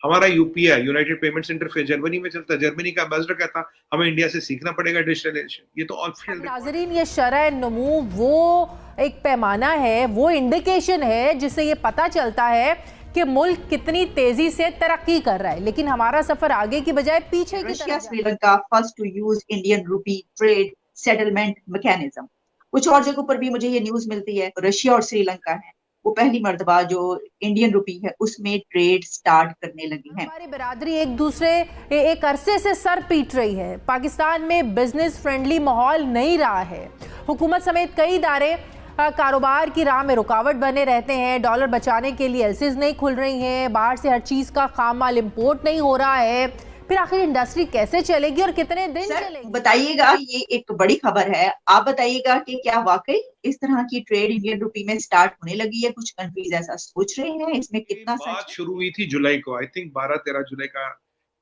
हमारा UPI, United payments interface, Germany में चलता है। जर्मनी का एम्बेसडर कहता हमें इंडिया से सीखना पड़ेगा डिजिटलाइजेशन। ये तो ऑफिशियल अब रिकॉर्ड। नाजरीन, ये शरह नमू वो एक पैमाना है, वो इंडिकेशन है जिससे ये पता चलता है कि मुल्क कितनी तेजी से तरक्की कर रहा है, लेकिन हमारा सफर आगे की बजाय पीछे की रशिया तरफ जा Sri Lanka first to use Indian rupee trade settlement mechanism. कुछ और जगहों पर भी मुझे ये न्यूज मिलती है, रशिया और श्रीलंका है वो पहली मर्तबा जो इंडियन रूपी है उसमें ट्रेड स्टार्ट करने लगी हैं। हमारी बरादरी एक अरसे से सर पीट रही है। पाकिस्तान में बिजनेस फ्रेंडली माहौल नहीं रहा है। हुकूमत समेत कई इदारे कारोबार की राह में रुकावट बने रहते हैं। डॉलर बचाने के लिए एलसीज नहीं खुल रही हैं, बाहर से हर चीज का खाम माल इम्पोर्ट नहीं हो रहा है। फिर आखिर इंडस्ट्री कैसे चलेगी और कितने दिन चलेगी? बताइएगा, ये एक बड़ी खबर है, आप बताइएगा कि क्या वाकई इस तरह की ट्रेड इंडियन रूपी में स्टार्ट होने लगी है? कुछ कंट्रीज ऐसा सोच रहे हैं, इसमें कितना बात सच है? शुरू हुई थी जुलाई को, आई थिंक 12-13 जुलाई का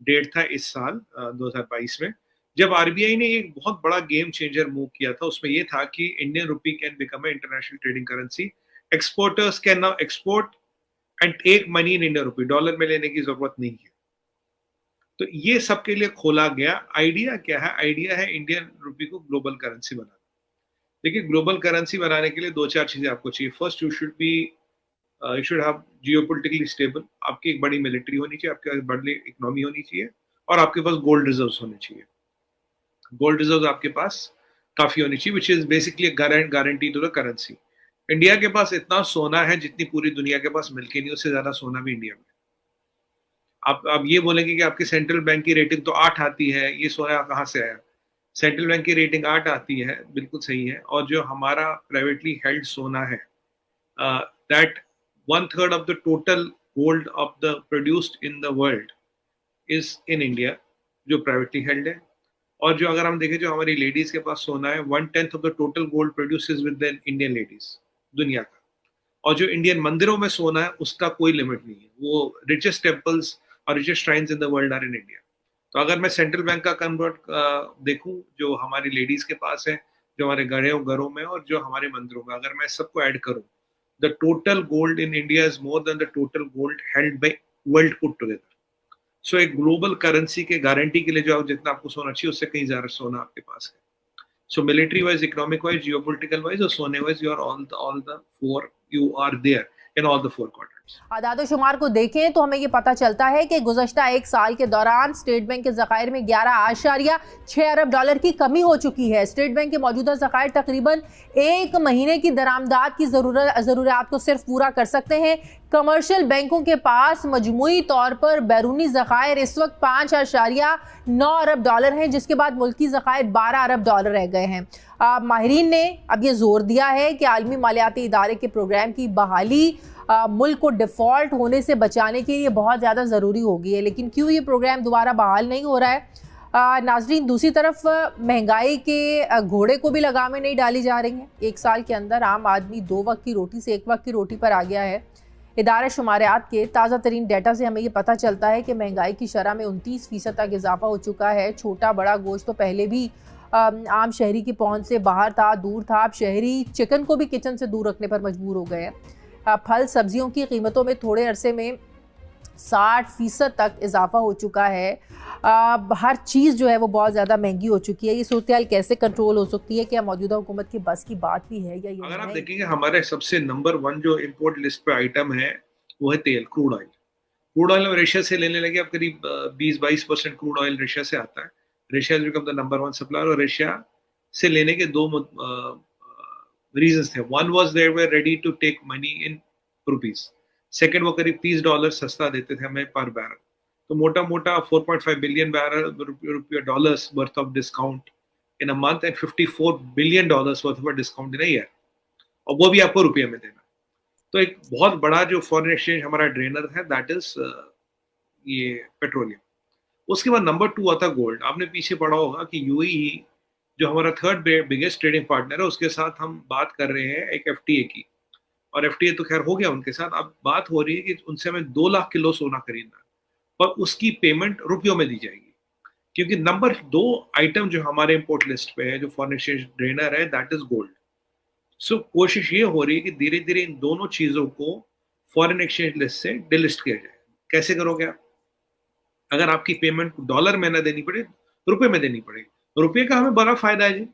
डेट था इस साल 2022 में, जब आरबीआई ने एक बहुत बड़ा गेम चेंजर मूव किया था। उसमें यह था कि Indian rupee can become a international trading currency. Exporters can now export and take money in Indian rupee, dollar में लेने की जरूरत नहीं है। तो ये सबके लिए खोला गया। आइडिया क्या है? आइडिया है इंडियन रूपी को ग्लोबल करेंसी बनाना। देखिए, ग्लोबल करेंसी बनाने के लिए दो चार चीजें आपको चाहिए। First, you should have geopolitically stable, आपकी एक बड़ी मिलिट्री होनी चाहिए, आपके पास बड़ी इकोनॉमी होनी चाहिए, और आपके पास गोल्ड रिजर्व्स होने चाहिए। गोल्ड रिजर्व्स आपके पास काफी होनी चाहिए, which is basically guarantee to the currency. India के पास इतना सोना है जितनी पूरी दुनिया के पास मिलके नहीं, उससे ज्यादा सोना भी इंडिया में। आप ये बोलेंगे कि आपकी सेंट्रल बैंक की रेटिंग तो 8 आती है, ये सोना कहाँ से आया? सेंट्रल बैंक की रेटिंग 8 आती है, बिल्कुल सही है। और जो हमारा प्राइवेटली हेल्ड सोना है, that 1/3 of the total gold of the produced in the world is in India, जो प्राइवेटली हेल्ड है। और जो अगर हम देखें, जो हमारी लेडीज के पास सोना है, 1/10 of the total gold produced is with the Indian ladies, दुनिया का। और जो इंडियन मंदिरों में सोना है उसका कोई लिमिट नहीं है। वो रिचेस्ट टेम्पल्स और richest shrines in the world are in India. तो अगर मैं सेंट्रल बैंक का कन्वर्ट देखूं, जो हमारी लेडीज के पास है, जो हमारे घरों में, और जो हमारे मंदिरों में, अगर मैं सबको ऐड करूं, the total gold in India is more than the total gold held by world put together. So एक ग्लोबल करेंसी के गारंटी के लिए जो जितना आपको सोना चाहिए, उससे कहीं ज्यादा सोना आपके पास है। So military wise, economic wise, geopolitical wise, or सोने wise, you are all the four, you are there in all the four quadrants. आदाद शुमार को देखें तो हमें ये पता चलता है कि गुज़श्ता एक साल के दौरान स्टेट बैंक के ज़खायर में 11.6 अरब डॉलर की कमी हो चुकी है। स्टेट बैंक के मौजूदा ज़खायर तकरीबन एक महीने की दरामदात की ज़रूरियात को सिर्फ पूरा कर सकते हैं। कमर्शियल बैंकों के पास मजमूई तौर पर बैरूनी ज़खायर इस वक्त 5.9 अरब डॉलर हैं, जिसके बाद मुल्की ज़खायर 12 अरब डॉलर रह गए हैं। माहिरीन ने अब ये जोर दिया है कि आलमी मालियाती इदारे के प्रोग्राम की बहाली मुल्क को डिफ़ॉल्ट होने से बचाने के लिए बहुत ज़्यादा ज़रूरी हो गई है। लेकिन क्यों ये प्रोग्राम दोबारा बहाल नहीं हो रहा है? नाजरीन, दूसरी तरफ महंगाई के घोड़े को भी लगामें नहीं डाली जा रही हैं। एक साल के अंदर आम आदमी 2 वक्त की रोटी से 1 वक्त की रोटी पर आ गया है। इदारे शुमारियात के ताज़ा तरीन डाटा से हमें ये पता चलता है कि महंगाई की शरह में 29% तक इजाफा हो चुका है। छोटा बड़ा गोश्त तो पहले भी आम शहरी की पहुंच से बाहर था, दूर था। अब शहरी चिकन को भी किचन से दूर रखने पर मजबूर हो गए हैं। फल सब्जियों की कीमतों में थोड़े अरसे में 60% तक इजाफा हो चुका है। हर चीज़ जो है वो बहुत ज़्यादा महंगी हो चुकी है। ये सूरत हाल कैसे कंट्रोल हो सकती है? क्या मौजूदा हुकूमत की बस की बात भी है या ये? अगर आप देखेंगे, हमारे सबसे नंबर 1 जो इम्पोर्ट लिस्ट पे आइटम है वो है तेल, crude oil. Crude oil Russia से लेने लगे, अब करीब 20-22% क्रूड ऑयल रशिया से आता है। Russia has become the number 1 supplier, और रशिया से लेने के दो रीजंस थे। One was they were ready to take money in rupees. Second, वो करीब $30 सस्ता देते थे हमें पर बैरल। तो मोटा मोटा 4.5 billion barrel dollars worth of discount in a month and $54 billion worth of discount in a year, और वो भी आपको रुपये में देना। तो एक बहुत बड़ा जो फॉरेन एक्सचेंज हमारा ड्रेनर है, दैट इज ये पेट्रोलियम। उसके बाद नंबर 2 आता गोल्ड। आपने पीछे पढ़ा होगा कि यूएई जो हमारा थर्ड बिगेस्ट ट्रेडिंग पार्टनर है, उसके साथ हम बात कर रहे हैं एक एफटीए की, और एफटीए तो खैर हो गया उनके साथ। अब बात हो रही है कि उनसे हमें 2 लाख किलो सोना खरीदना है, पर उसकी पेमेंट रुपयों में दी जाएगी, क्योंकि नंबर 2 आइटम जो हमारे इंपोर्ट लिस्ट पे है, जो फॉरेन एक्सचेंज ड्रेनर है, दैट इज गोल्ड। सो कोशिश ये हो रही है कि धीरे धीरे इन दोनों चीजों को फॉरेन एक्सचेंज लिस्ट से डिलिस्ट किया जाए। कैसे करोगे आप? अगर आपकी पेमेंट डॉलर में ना देनी पड़े, रुपए में देनी पड़े। रुपये का हमें बड़ा फायदा है जी।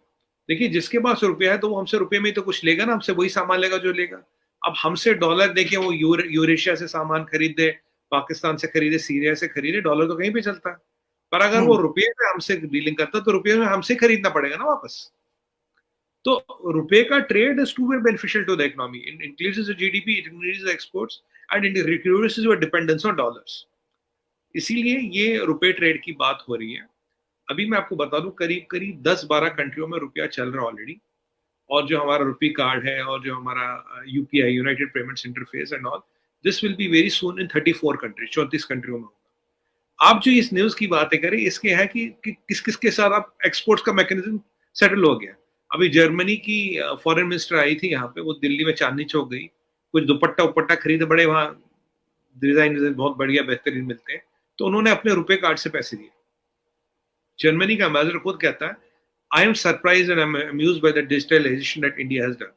देखिए, जिसके पास रुपया है तो वो हमसे रुपये में ही तो कुछ लेगा ना, हमसे वही सामान लेगा जो लेगा। अब हमसे डॉलर देके वो यूरेशिया से सामान खरीदे, पाकिस्तान से खरीदे, सीरिया से खरीदे, डॉलर तो कहीं पे चलता है। पर अगर वो रुपये में हमसे डीलिंग करता तो रुपये में हमसे खरीदना पड़ेगा ना वापस। तो रुपये का trade is two way beneficial to the economy, it increases the GDP, it increases exports and it reduces your dependence on dollars. इसीलिए ये रुपये ट्रेड की बात हो रही है। अभी मैं आपको बता दूं, करीब करीब 10-12 कंट्रियों में रुपया चल रहा है ऑलरेडी, और जो हमारा रुपी कार्ड है और जो हमारा UPI, United payments interface and all, this will be very soon in 34 countries, 34 कंट्रियों में होगा। आप जो इस न्यूज की बातें करें, इसके है कि किस किस के साथ आप एक्सपोर्ट्स का मैकेनिज्म सेटल हो गया। अभी जर्मनी की फॉरेन मिनिस्टर आई थी यहाँ पे, वो दिल्ली में चांदनी चौक गई, कुछ दुपट्टा उपट्टा खरीदे, बड़े वहाँ डिजाइन बहुत बढ़िया बेहतरीन मिलते हैं, तो उन्होंने अपने रुपए कार्ड से पैसे दिए। जर्मनी का एम्बेसडर खुद कहता है, I am surprised and I am amused by the digitalisation that India has done.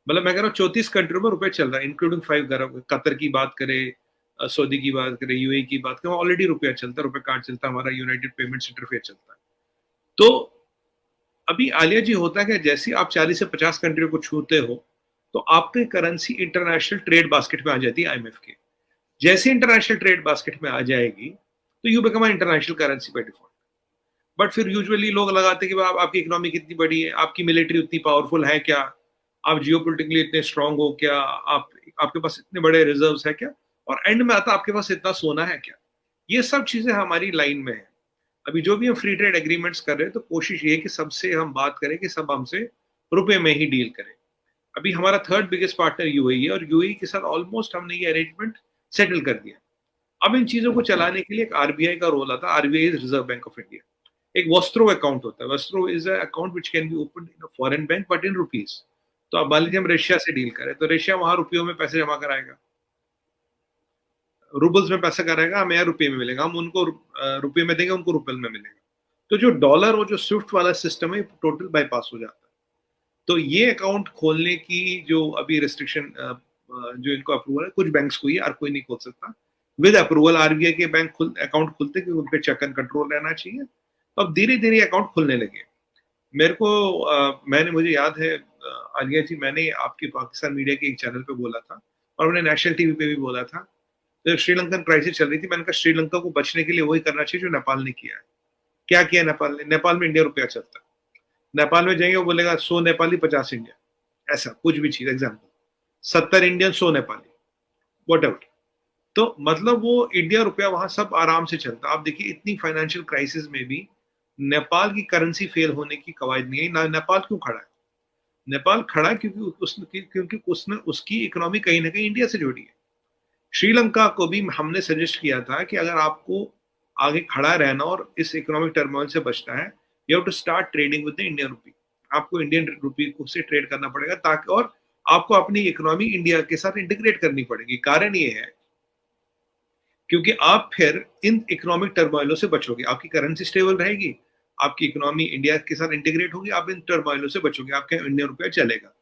मतलब मैं कह रहा हूँ 34 कंट्रियों में रुपए चल रहा है, इंक्लूडिंग 5 कतर की बात करें, सऊदी की बात करें, यूएई की बात करें, ऑलरेडी रुपया चलता है, रुपए कार्ड चलता है, हमारा यूनाइटेड पेमेंट्स इंटरफेस चलता है। तो अभी आलिया जी, होता है कि जैसे आप 40 से 50 कंट्रियों को छूते हो तो आपकी करेंसी इंटरनेशनल ट्रेड बास्केट में आ जाती है आईएमएफ के। जैसे इंटरनेशनल ट्रेड बास्केट में आ जाएगी तो you become international currency by default. But फिर यूजुअली लोग लगाते हैं कि आपकी इकोनॉमी कितनी बड़ी है, आपकी मिलिट्री उतनी पावरफुल है क्या, आप जियोपॉलिटिकली इतने स्ट्रांग हो क्या, आपके पास इतने बड़े रिजर्व्स है क्या, और एंड में आता आपके पास इतना सोना है क्या। ये सब चीजें हमारी लाइन में है। अभी जो भी हम फ्री ट्रेड एग्रीमेंट्स कर रहे हैं तो कोशिश ये है कि सबसे हम बात करें कि सब हमसे रुपए में ही डील करें। अभी हमारा थर्ड बिगेस्ट पार्टनर यूएई है, और यूएई के साथ ऑलमोस्ट हमने ये अरेंजमेंट सेटल कर दिया। अब इन चीजों को चलाने के लिए एक आरबीआई का रोल आता है। RBI is Reserve Bank of India. एक वस्त्रो अकाउंट होता है, vostro is account which can be open in a foreign bank but in rupees. तो अब मान लीजिए हम रशिया से डील करें तो रशिया वहां रुपयों में पैसे जमा कराएगा, रूबल्स में पैसा कराएगा, हमें यहाँ रुपये में मिलेगा, हम उनको रुपये में देंगे, उनको रुपये में मिलेगा। तो जो डॉलर और जो स्विफ्ट वाला सिस्टम है टोटल बाईपास हो जाता है। तो ये अकाउंट खोलने की जो अभी रिस्ट्रिक्शन जो इनको अप्रूवल है, कुछ बैंक्स को ही, हर कोई नहीं खोल सकता। विद अप्रूवल आरबीआई के बैंक अकाउंट खुलते क्योंकि उन पे चेक एंड कंट्रोल रहना चाहिए। तो अब धीरे धीरे अकाउंट खुलने लगे। मेरे को मुझे याद है आलिया जी, मैंने आपके पाकिस्तान मीडिया के एक चैनल पे बोला था और मैंने नेशनल टीवी पे भी बोला था, जब श्रीलंकन क्राइसिस चल रही थी, मैंने कहा श्रीलंका को बचने के लिए वही करना चाहिए जो नेपाल ने किया है। क्या किया नेपाल ने? नेपाल में इंडिया रुपया चलता है, नेपाल में जाएंगे वो बोलेगा 100 नेपाली 50 इंडिया, ऐसा कुछ भी चीज, एग्जाम्पल 70 इंडियन 100 नेपाली, वॉट। तो मतलब वो इंडिया रुपया वहां सब आराम से चलता। आप देखिए इतनी फाइनेंशियल क्राइसिस में भी नेपाल की करेंसी फेल होने की कवायद नहीं है। नेपाल क्यों खड़ा है? नेपाल खड़ा है क्योंकि उसने उसकी इकोनॉमी कहीं ना कहीं इंडिया से जोड़ी है। श्रीलंका को भी हमने सजेस्ट किया था कि अगर आपको आगे खड़ा रहना और इस इकोनॉमिक टर्मोइल से बचना है, you have to start trading with the Indian rupee. आपको इंडियन रुपी से ट्रेड करना पड़ेगा, ताकि और आपको अपनी इकोनॉमी इंडिया के साथ इंटीग्रेट करनी पड़ेगी। कारण ये है क्योंकि आप फिर इन इकोनॉमिक टर्मोइलों से बचोगे, आपकी करेंसी स्टेबल रहेगी, आपकी इकोनॉमी इंडिया के साथ इंटीग्रेट होगी, आप इन टर्मोइलों से बचोगे, आपका इंडियन रुपया चलेगा।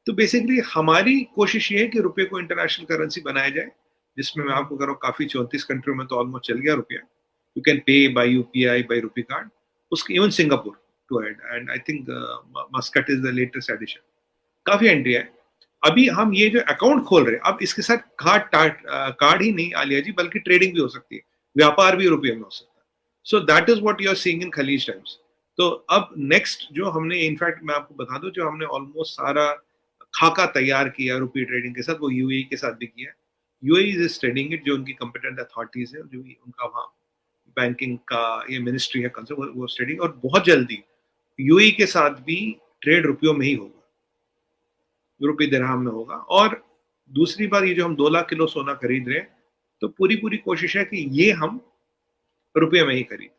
तो बेसिकली हमारी कोशिश ये है कि रुपये को इंटरनेशनल करेंसी बनाया जाए, जिसमें मैं आपको कह रहा हूँ काफी 34 कंट्रियों में तो ऑलमोस्ट चल गया रुपया। You can pay by UPI, by rupee card, उसके even Singapore to add, and I think Muscat is the latest addition. काफी एंट्री है। अभी हम ये जो अकाउंट खोल रहे हैं, अब इसके साथ कार्ड ही नहीं आलिया जी, बल्कि ट्रेडिंग भी हो सकती है, व्यापार भी रुपये में हो सकता है। So that is what you are seeing in Khaleej Times. तो अब नेक्स्ट जो हमने, इनफैक्ट मैं आपको बता दूं, जो हमने ऑलमोस्ट सारा खाका तैयार किया रुपी ट्रेडिंग के साथ, वो यूएई के साथ भी किया। यूएई इज स्टडीइंग इट, जो उनकी कंपिटेंट अथॉरिटीज है, जो भी उनका वहाँ बैंकिंग का ये मिनिस्ट्री है कंसर्न, वो स्टडीइंग, और बहुत जल्दी यूएई के साथ भी ट्रेड रुपयों में ही होगा, रुपये दिरहम में होगा। और दूसरी बात, ये जो हम 2 लाख किलो सोना खरीद रहे हैं, तो पूरी कोशिश है कि ये हम रुपये में ही खरीदें।